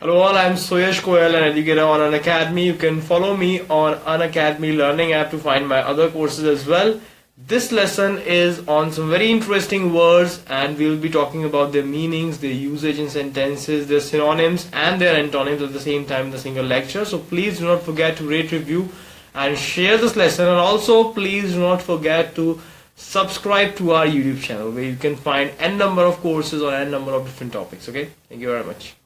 Hello all, I'm Suyash Goyal, an educator on Unacademy. You can follow me on Unacademy Learning app to find my other courses as well. This lesson is on some very interesting words and we'll be talking about their meanings, their usage in sentences, their synonyms and their antonyms at the same time in the single lecture. So please do not forget to rate, review and share this lesson, and also please do not forget to subscribe to our YouTube channel where you can find n number of courses on n number of different topics. Okay, thank you very much.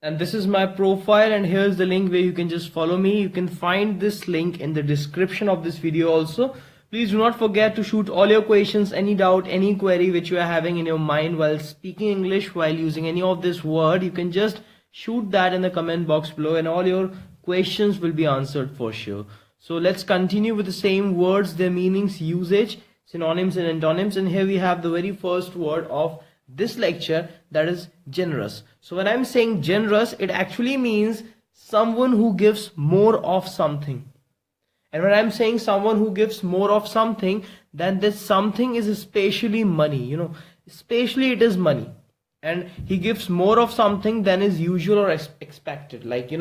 And this is my profile, and here's the link where you can just follow me. You can find this link in the description of this video also. Please do not forget to shoot all your questions, any doubt, any query which you are having in your mind while speaking English, while using any of this word. You can just shoot that in the comment box below and all your questions will be answered for sure. So let's continue with the same words, their meanings, usage, synonyms and antonyms. And here we have the very first word of this lecture, that is generous. So when I'm saying generous, it actually means someone who gives more of something. And when I'm saying someone who gives more of something, then this something is especially money, especially it is money. And he gives more of something than is usual or expected. Like,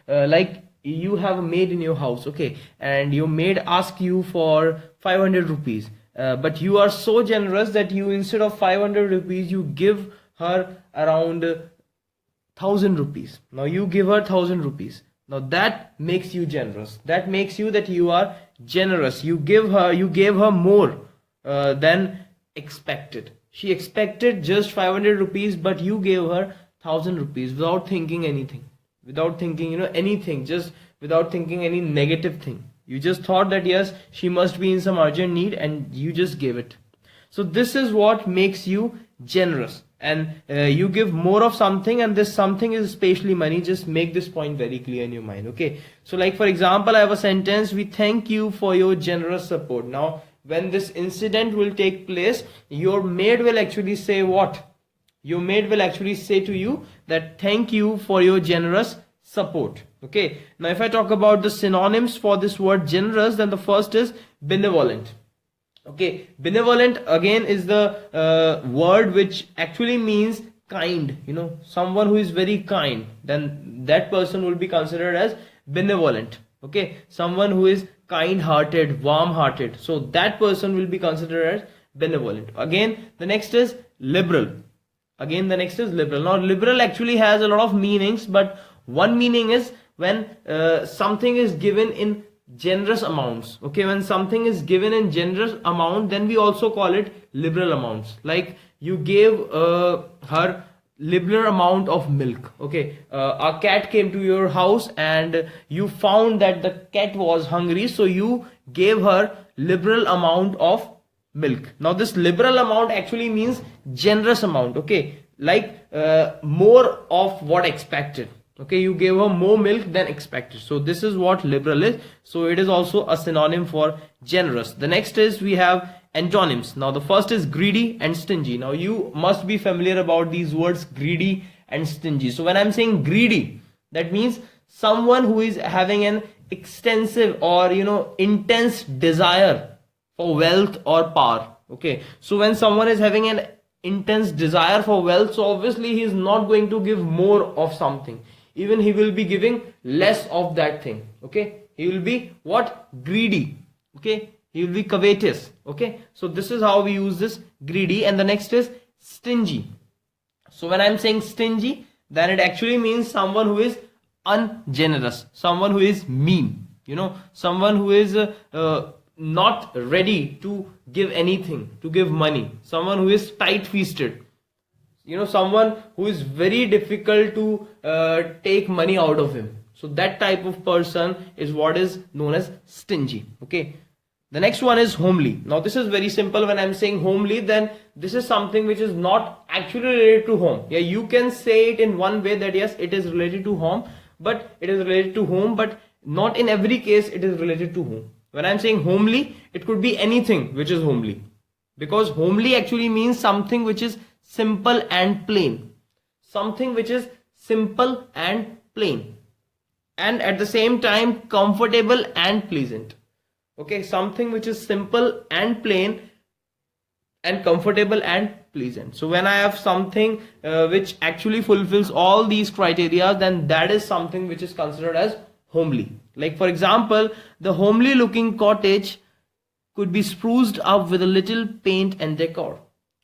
like you have a maid in your house, okay, and your maid asks you for 500 rupees. But you are so generous that you, instead of 500 rupees, you give her around 1000 rupees. Now you give her 1000 rupees. Now that makes you generous. That makes you that you are generous. You gave her more than expected. She expected just 500 rupees, but you gave her 1000 rupees without thinking anything, without thinking anything, just without thinking any negative thing. You just thought that yes, she must be in some urgent need and you just gave it. So this is what makes you generous. And you give more of something, and this something is especially money. Just make this point very clear in your mind. Okay. So like for example, I have a sentence, we thank you for your generous support. Now when this incident will take place, your maid will actually say what? Your maid will actually say to you that thank you for your generous support. Okay, now if I talk about the synonyms for this word generous, then the first is benevolent. Okay, benevolent again is the word which actually means kind, someone who is very kind, then that person will be considered as benevolent. Okay, someone who is kind-hearted, warm-hearted, so that person will be considered as benevolent. Again, the next is liberal. Now liberal actually has a lot of meanings, but one meaning is when something is given in generous amounts. Okay, when something is given in generous amount, then we also call it liberal amounts. Like you gave her liberal amount of milk. Okay, a cat came to your house and you found that the cat was hungry, so you gave her liberal amount of milk. Now this liberal amount actually means generous amount. Okay, like more of what expected. Okay, you gave her more milk than expected. So this is what liberal is. So it is also a synonym for generous. The next is we have antonyms. Now the first is greedy and stingy. Now you must be familiar about these words, greedy and stingy. So when I'm saying greedy, that means someone who is having an extensive or intense desire for wealth or power. Okay, so when someone is having an intense desire for wealth, so obviously he is not going to give more of something. Even he will be giving less of that thing. Okay, he will be what? Greedy. Okay, he will be covetous. Okay, so this is how we use this greedy. And the next is stingy. So when I'm saying stingy, then it actually means someone who is ungenerous, someone who is mean, someone who is not ready to give anything, to give money, someone who is tight-fisted, someone who is very difficult to take money out of him. So that type of person is what is known as stingy. Okay, the next one is homely. Now this is very simple. When I'm saying homely, then this is something which is not actually related to home. Yeah, you can say it in one way that yes, it is related to home, but it is related to home, but not in every case it is related to home. When I'm saying homely, it could be anything which is homely, because homely actually means something which is simple and plain, something which is simple and plain, and at the same time comfortable and pleasant. Okay, something which is simple and plain and comfortable and pleasant. So when I have something which actually fulfills all these criteria, then that is something which is considered as homely. Like for example, the homely looking cottage could be spruced up with a little paint and decor.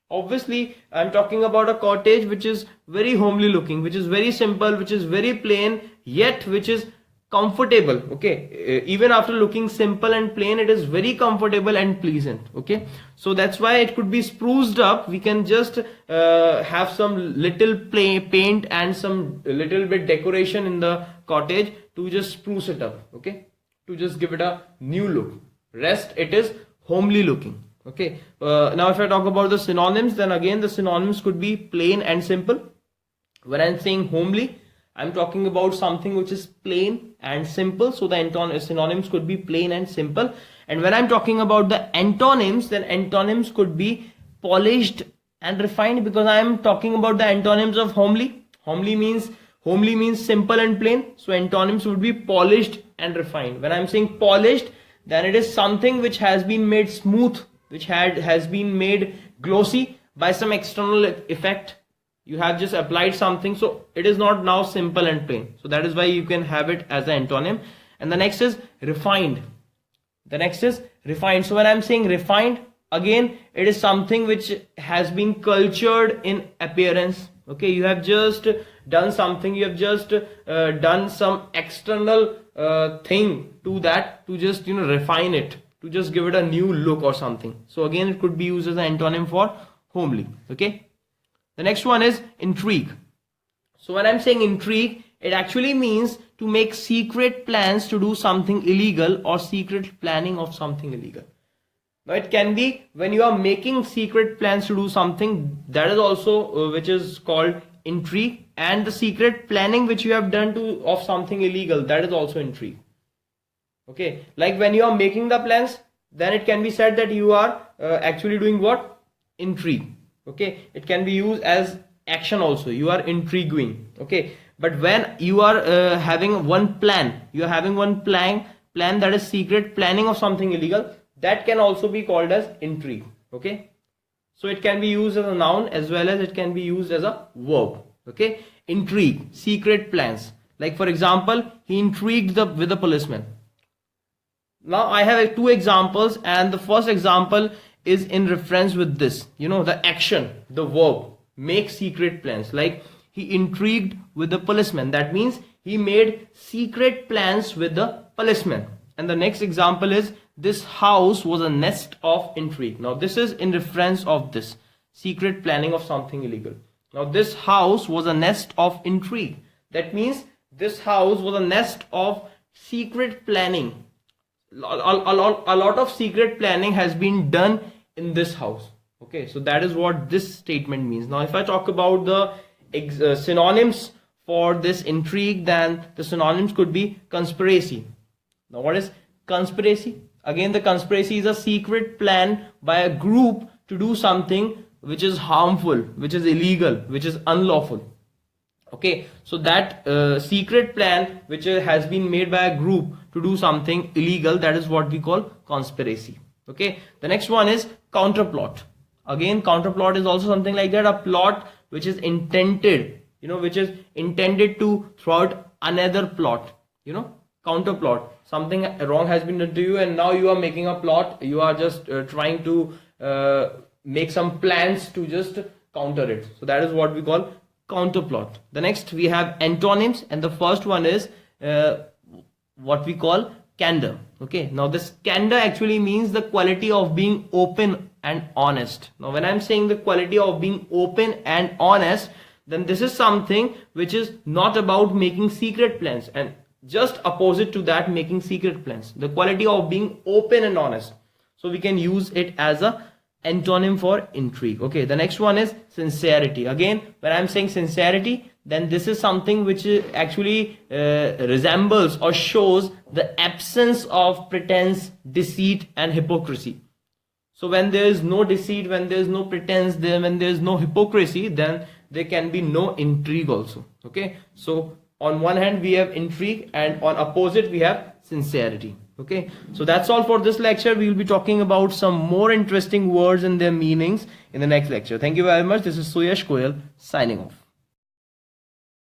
Obviously, I'm talking about a cottage which is very homely looking, which is very simple, which is very plain, yet which is comfortable. Okay, even after looking simple and plain, it is very comfortable and pleasant. Okay, so that's why it could be spruced up. We can just have some little paint and some little bit decoration in the cottage to just spruce it up. Okay, to just give it a new look. Rest, it is homely looking. Okay, now if I talk about the synonyms, then again the synonyms could be plain and simple. When I'm saying homely, I'm talking about something which is plain and simple. So the synonyms could be plain and simple. And when I'm talking about the antonyms, then antonyms could be polished and refined, because I'm talking about the antonyms of homely. Homely means simple and plain. So antonyms would be polished and refined. When I'm saying polished, then it is something which has been made smooth, which has been made glossy by some external effect. You have just applied something, so it is not now simple and plain. So that is why you can have it as an antonym. And the next is refined. So when I'm saying refined, again, it is something which has been cultured in appearance. Okay, you have just done something, you have just done some external thing to that, to just refine it, to just give it a new look or something. So again, it could be used as an antonym for homely. Okay, the next one is intrigue. So when I'm saying intrigue, it actually means to make secret plans to do something illegal, or secret planning of something illegal. Now it can be when you are making secret plans to do something, that is also which is called intrigue, and the secret planning which you have done of something illegal, that is also intrigue. Okay, like when you are making the plans, then it can be said that you are actually doing what? Intrigue. Okay, it can be used as action also. You are intriguing. Okay, but when you are having one plan, you are having one plan that is secret planning of something illegal, that can also be called as intrigue. Okay, so it can be used as a noun as well as it can be used as a verb. Okay, intrigue, secret plans. Like for example, he intrigued with the policeman. Now I have two examples, and the first example is in reference with this, the action, the verb, make secret plans. Like he intrigued with the policeman, that means he made secret plans with the policeman. And the next example is, this house was a nest of intrigue. Now this is in reference of this secret planning of something illegal. Now this house was a nest of intrigue. That means this house was a nest of secret planning. A lot of secret planning has been done in this house. Okay, so that is what this statement means. Now if I talk about the synonyms for this intrigue, then the synonyms could be conspiracy. Now what is conspiracy? Again, the conspiracy is a secret plan by a group to do something which is harmful, which is illegal, which is unlawful. Okay, so that secret plan which has been made by a group to do something illegal, that is what we call conspiracy. Okay, the next one is counterplot. Again, counterplot is also something like that, a plot which is intended, which is intended to throw out another plot. Counterplot, something wrong has been done to you, and now you are making a plot. You are just trying to make some plans to just counter it. So that is what we call counterplot. The next we have antonyms, and the first one is what we call candor. Okay, now this candor actually means the quality of being open and honest. Now when I'm saying the quality of being open and honest, then this is something which is not about making secret plans, and just opposite to that, making secret plans, the quality of being open and honest. So we can use it as a antonym for intrigue. Okay, the next one is sincerity. Again, when I'm saying sincerity, then this is something which actually resembles or shows the absence of pretense, deceit and hypocrisy. So when there is no deceit, when there is no pretense, when there is no hypocrisy, then there can be no intrigue also. Okay, so on one hand we have intrigue, and on opposite we have sincerity. Okay, so that's all for this lecture. We will be talking about some more interesting words and their meanings in the next lecture. Thank you very much. This is Suyash Goyal signing off.